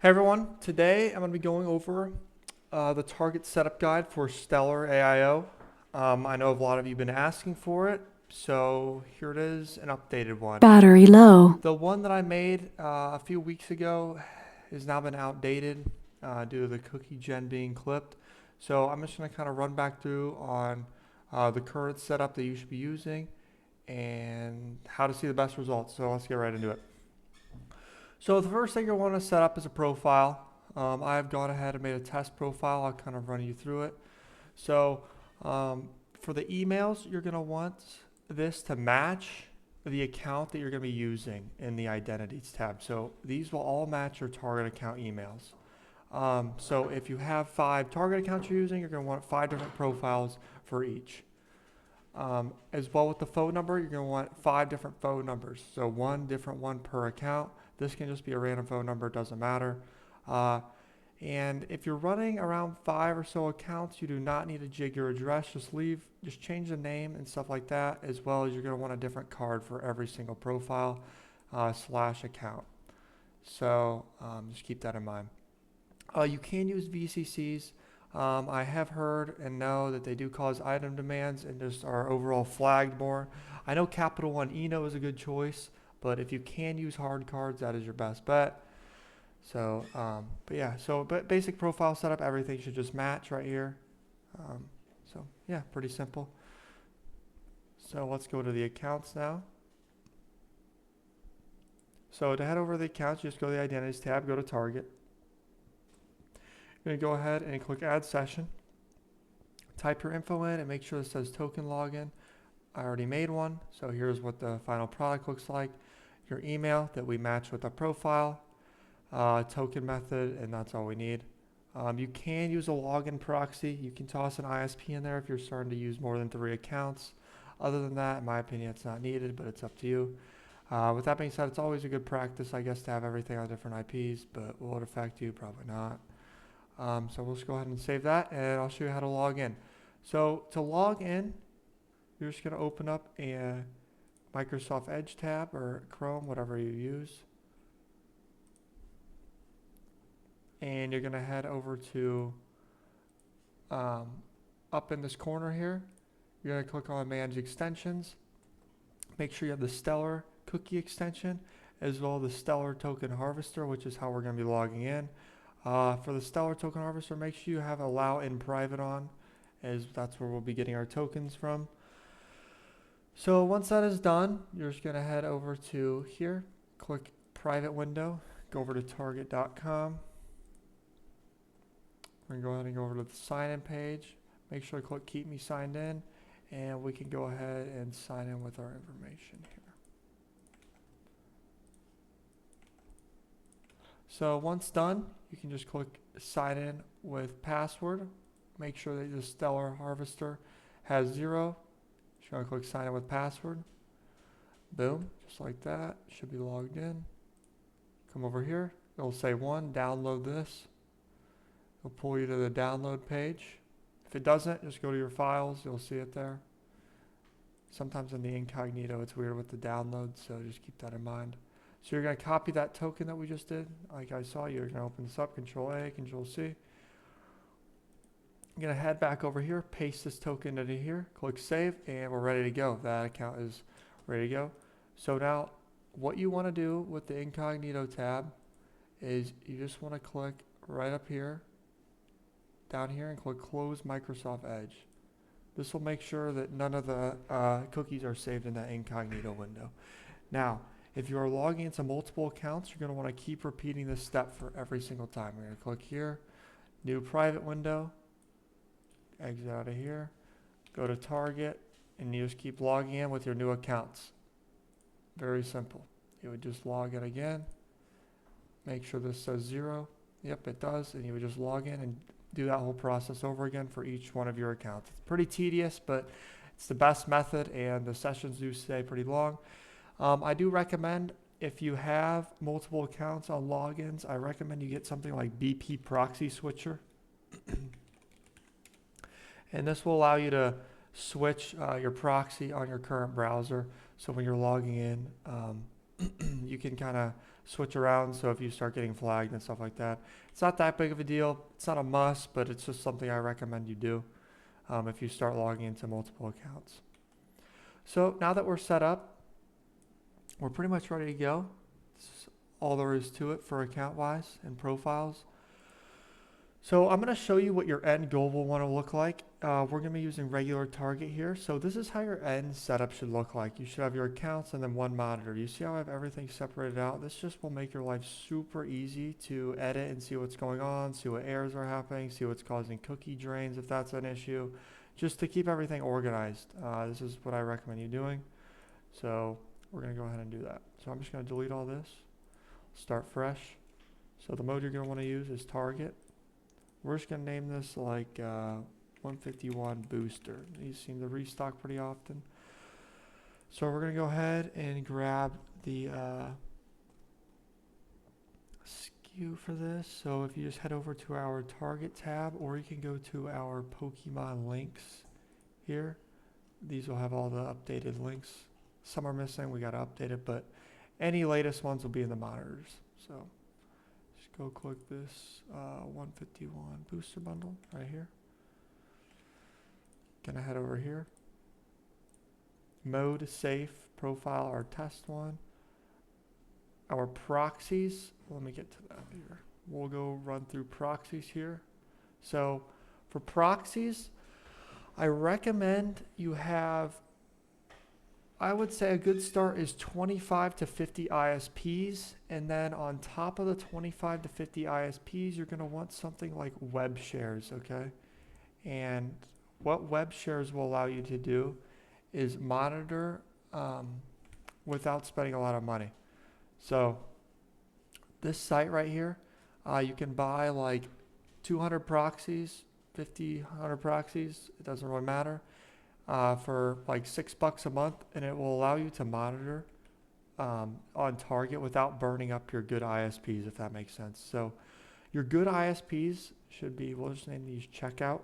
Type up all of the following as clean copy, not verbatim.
Hey everyone, today I'm going to be going over the target setup guide for Stellar AIO. I know a lot of you have been asking for it, so here it is, an updated one. Battery low. The one that I made a few weeks ago has now been outdated due to the cookie gen being clipped. So I'm just going to kind of run back through on the current setup that you should be using and how to see the best results. So let's get right into it. So the first thing you want to set up is a profile. I've gone ahead and made a test profile. I'll kind of run you through it. So for the emails, you're going to want this to match the account that you're going to be using in the identities tab. So these will all match your target account emails. So if you have 5 target accounts you're using, you're going to want 5 different profiles for each. As well with the phone number, you're going to want 5 different phone numbers. So one different one per account. This can just be a random phone number, it doesn't matter. And if you're running around 5 or so accounts, you do not need to jig your address. Just change the name and stuff like that, as well as you're going to want a different card for every single profile / account. So just keep that in mind. You can use VCCs. I have heard and know that they do cause item demands and just are overall flagged more. I know Capital One Eno is a good choice, but if you can use hard cards, that is your best bet. So, but basic profile setup, everything should just match right here. So yeah, pretty simple. So let's go to the accounts now. So to head over to the accounts, just go to the identities tab, go to target. You're going to go ahead and click add session. Type your info in and make sure it says token login. I already made one, so here's what the final product looks like. Your email that we match with the profile, token method, and that's all we need. You can use a login proxy. You can toss an ISP in there if you're starting to use more than 3 accounts. Other than that, in my opinion, it's not needed, but it's up to you. With that being said, it's always a good practice, I guess, to have everything on different IPs, but will it affect you? Probably not. So we'll just go ahead and save that, and I'll show you how to log in. So to log in, you're just going to open up a Microsoft Edge tab or Chrome, whatever you use. And you're going to head over to up in this corner here. You're going to click on Manage Extensions. Make sure you have the Stellar Cookie extension as well as the Stellar Token Harvester, which is how we're going to be logging in. For the Stellar Token Harvester, make sure you have Allow in Private on, as that's where we'll be getting our tokens from. So once that is done, you're just going to head over to here, click Private Window, go over to target.com. We're going to go ahead and go over to the sign-in page. Make sure to click Keep Me Signed In, and we can go ahead and sign in with our information here. So once done, you can just click sign in with password. Make sure that the Stellar Harvester has 0. Just going to click sign in with password. Boom, just like that. Should be logged in. Come over here. It'll say 1, download this. It'll pull you to the download page. If it doesn't, just go to your files. You'll see it there. Sometimes in the incognito, it's weird with the download, so just keep that in mind. So you're going to copy that token that we just did. Like I saw, you're going to open this up, Control A, Control C. You're going to head back over here, paste this token into here, click Save, and we're ready to go. That account is ready to go. So now, what you want to do with the incognito tab is you just want to click right up here, down here, and click Close Microsoft Edge. This will make sure that none of the cookies are saved in that incognito window. Now, if you are logging into multiple accounts, you're going to want to keep repeating this step for every single time. We're going to click here, new private window, exit out of here, go to target, and you just keep logging in with your new accounts. Very simple. You would just log in again, make sure this says 0. Yep, it does, and you would just log in and do that whole process over again for each one of your accounts. It's pretty tedious, but it's the best method, and the sessions do stay pretty long. I do recommend, if you have multiple accounts on logins, I recommend you get something like BP Proxy Switcher. And this will allow you to switch your proxy on your current browser. So when you're logging in, you can kind of switch around. So if you start getting flagged and stuff like that, it's not that big of a deal. It's not a must, but it's just something I recommend you do if you start logging into multiple accounts. So now that we're set up, we're pretty much ready to go. That's all there is to it for account wise and profiles. So I'm going to show you what your end goal will want to look like. We're going to be using regular target here. So this is how your end setup should look like. You should have your accounts and then one monitor. You see how I have everything separated out? This just will make your life super easy to edit and see what's going on, see what errors are happening, see what's causing cookie drains if that's an issue, just to keep everything organized. This is what I recommend you doing. So we're going to go ahead and do that. So I'm just going to delete all this, start fresh. So the mode you're going to want to use is target. We're just going to name this like 151 booster. These seem to restock pretty often. So we're going to go ahead and grab the SKU for this. So if you just head over to our target tab, or you can go to our Pokemon links here. These will have all the updated links. Some are missing, we got to update it, but any latest ones will be in the monitors. So go click this 151 booster bundle right here. Gonna head over here. Mode safe profile, our test one. Our proxies, let me get to that here. We'll go run through proxies here. So for proxies, I recommend you have, I would say a good start is 25 to 50 ISPs, and then on top of the 25 to 50 ISPs, you're going to want something like web shares, okay? And what web shares will allow you to do is monitor without spending a lot of money. So this site right here, you can buy like 200 proxies, 50, 100 proxies, it doesn't really matter. For like $6 a month, and it will allow you to monitor on target without burning up your good ISPs, if that makes sense. So your good ISPs should be, we'll just name these checkout.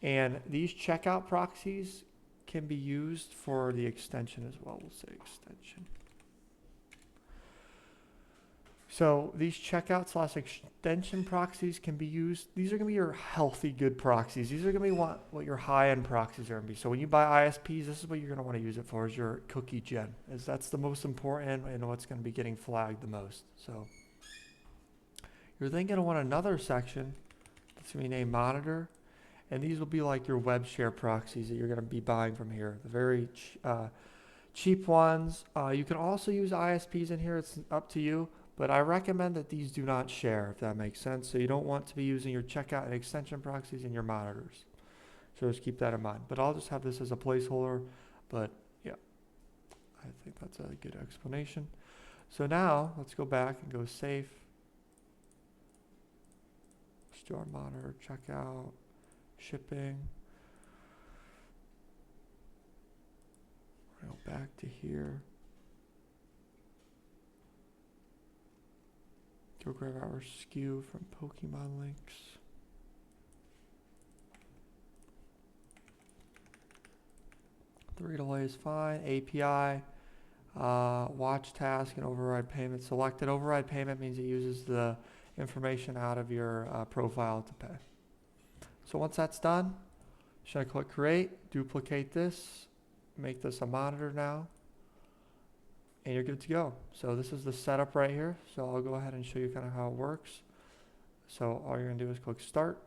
And these checkout proxies can be used for the extension as well. We'll say extension. So these checkout / extension proxies can be used. These are going to be your healthy, good proxies. These are going to be what your high-end proxies are going to be. So when you buy ISPs, this is what you're going to want to use it for, is your cookie gen. Is that's the most important and what's going to be getting flagged the most. So you're then going to want another section that's going to be named monitor. And these will be like your web share proxies that you're going to be buying from here. The very cheap ones. You can also use ISPs in here. It's up to you. But I recommend that these do not share, if that makes sense. So you don't want to be using your checkout and extension proxies in your monitors. So just keep that in mind. But I'll just have this as a placeholder. But yeah, I think that's a good explanation. So now let's go back and go safe. Let's do our monitor, checkout, shipping. We're going to go back to here. Go grab our SKU from Pokemon links. The relay is fine. API, watch task, and override payment selected. Override payment means it uses the information out of your profile to pay. So once that's done, should I click create, duplicate this, make this a monitor now, and you're good to go. So this is the setup right here. So I'll go ahead and show you kind of how it works. So all you're gonna do is click start.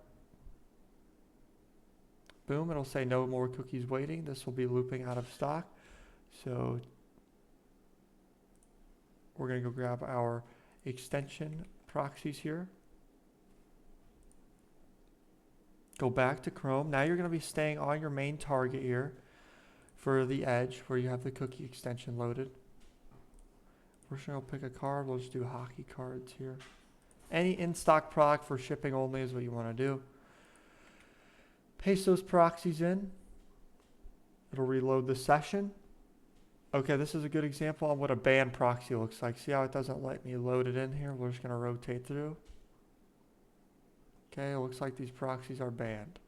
Boom, it'll say no more cookies waiting. This will be looping out of stock. So we're gonna go grab our extension proxies here. Go back to Chrome. Now you're gonna be staying on your main target here for the edge where you have the cookie extension loaded. We're just going to pick a card. We'll just do hockey cards here. Any in-stock product for shipping only is what you want to do. Paste those proxies in. It'll reload the session. Okay, this is a good example of what a banned proxy looks like. See how it doesn't let me load it in here? We're just going to rotate through. Okay, it looks like these proxies are banned.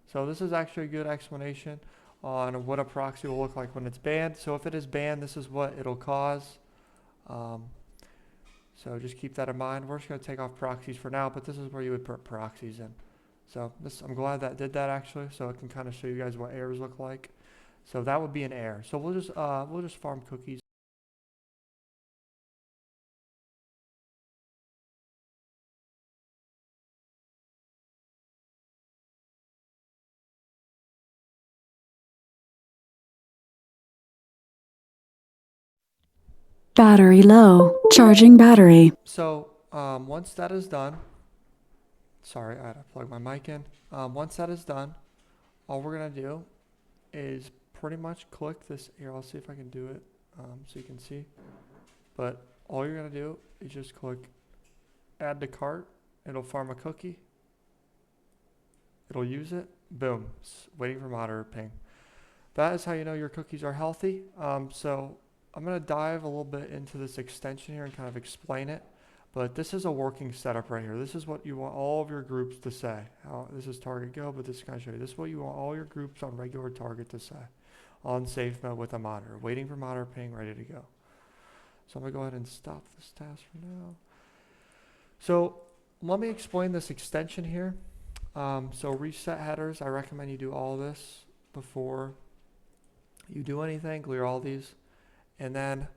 So this is actually a good explanation on what a proxy will look like when it's banned. So if it is banned, this is what it'll cause. So just keep that in mind. We're just going to take off proxies for now, but this is where you would put proxies in. So I'm glad that did that actually, so I can kind of show you guys what errors look like. So that would be an error. So we'll just farm cookies. Battery low. Charging battery. So once that is done, sorry, I had to plug my mic in. Once that is done, all we're gonna do is pretty much click this here. I'll see if I can do it so you can see. But all you're gonna do is just click add to cart. It'll farm a cookie. It'll use it. Boom. Waiting for monitor ping. That is how you know your cookies are healthy. So I'm going to dive a little bit into this extension here and kind of explain it. But this is a working setup right here. This is what you want all of your groups to say. This is target go, but this is going to show you. This is what you want all your groups on regular target to say. On safe mode with a monitor. Waiting for monitor ping, ready to go. So I'm going to go ahead and stop this task for now. So let me explain this extension here. So reset headers, I recommend you do all this before you do anything, clear all these. And then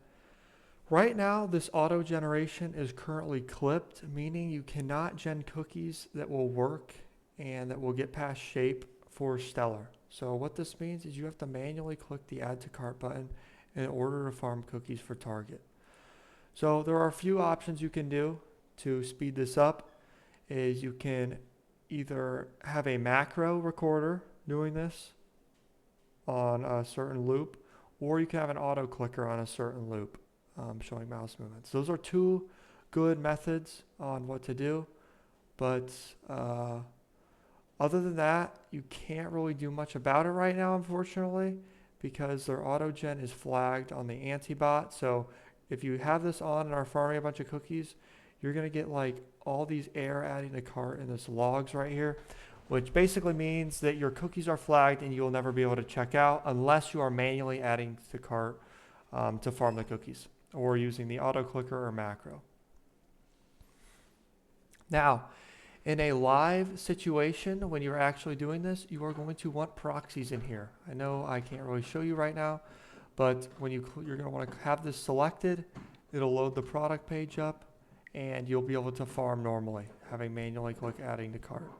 right now this auto generation is currently clipped, meaning you cannot gen cookies that will work and that will get past shape for Stellar. So what this means is you have to manually click the add to cart button in order to farm cookies for target. So there are a few options you can do to speed this up. Is you can either have a macro recorder doing this on a certain loop, or you can have an auto clicker on a certain loop showing mouse movements. Those are two good methods on what to do, but other than that, you can't really do much about it right now, unfortunately, because their auto gen is flagged on the antibot. So if you have this on and are farming a bunch of cookies, you're going to get like all these error adding to cart in this logs right here, which basically means that your cookies are flagged and you'll never be able to check out unless you are manually adding to cart to farm the cookies or using the auto clicker or macro. Now, in a live situation, when you're actually doing this, you are going to want proxies in here. I know I can't really show you right now, but when you're going to want to have this selected, it'll load the product page up and you'll be able to farm normally, having manually click adding to cart.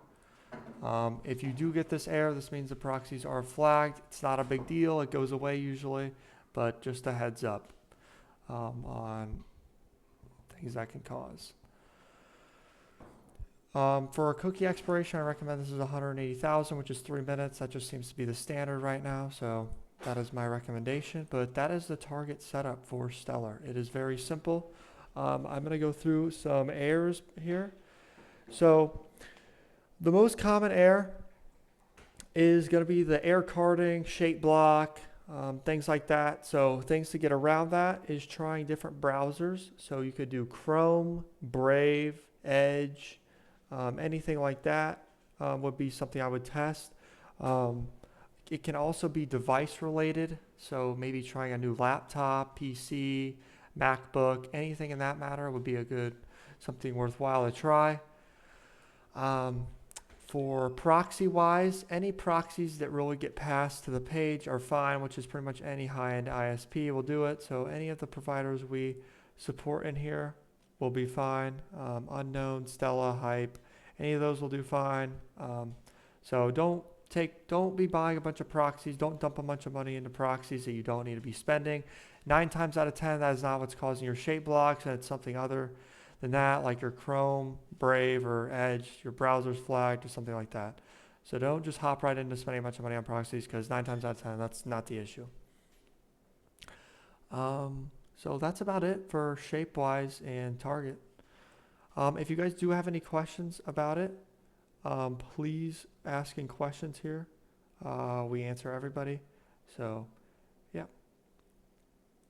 If you do get this error, this means the proxies are flagged. It's not a big deal. It goes away usually, but just a heads up on things that can cause. For a cookie expiration, I recommend this is 180,000, which is 3 minutes. That just seems to be the standard right now, so that is my recommendation. But that is the target setup for Stellar. It is very simple. I'm going to go through some errors here. So the most common error is going to be the error carding, shape block, things like that. So things to get around that is trying different browsers. So you could do Chrome, Brave, Edge, anything like that would be something I would test. It can also be device related. So maybe trying a new laptop, PC, MacBook, anything in that matter would be something worthwhile to try. For proxy wise, any proxies that really get passed to the page are fine, which is pretty much any high-end ISP will do it. So any of the providers we support in here will be fine. Unknown, Stella, Hype, any of those will do fine. So don't be buying a bunch of proxies. Don't dump a bunch of money into proxies that you don't need to be spending. 9 times out of 10, that is not what's causing your shape blocks, and it's something other than that, like your Chrome, Brave, or Edge, your browser's flagged or something like that. So don't just hop right into spending a bunch of money on proxies, because 9 times out of 10, that's not the issue. So that's about it for shape-wise and target. If you guys do have any questions about it, please ask in questions here. We answer everybody. So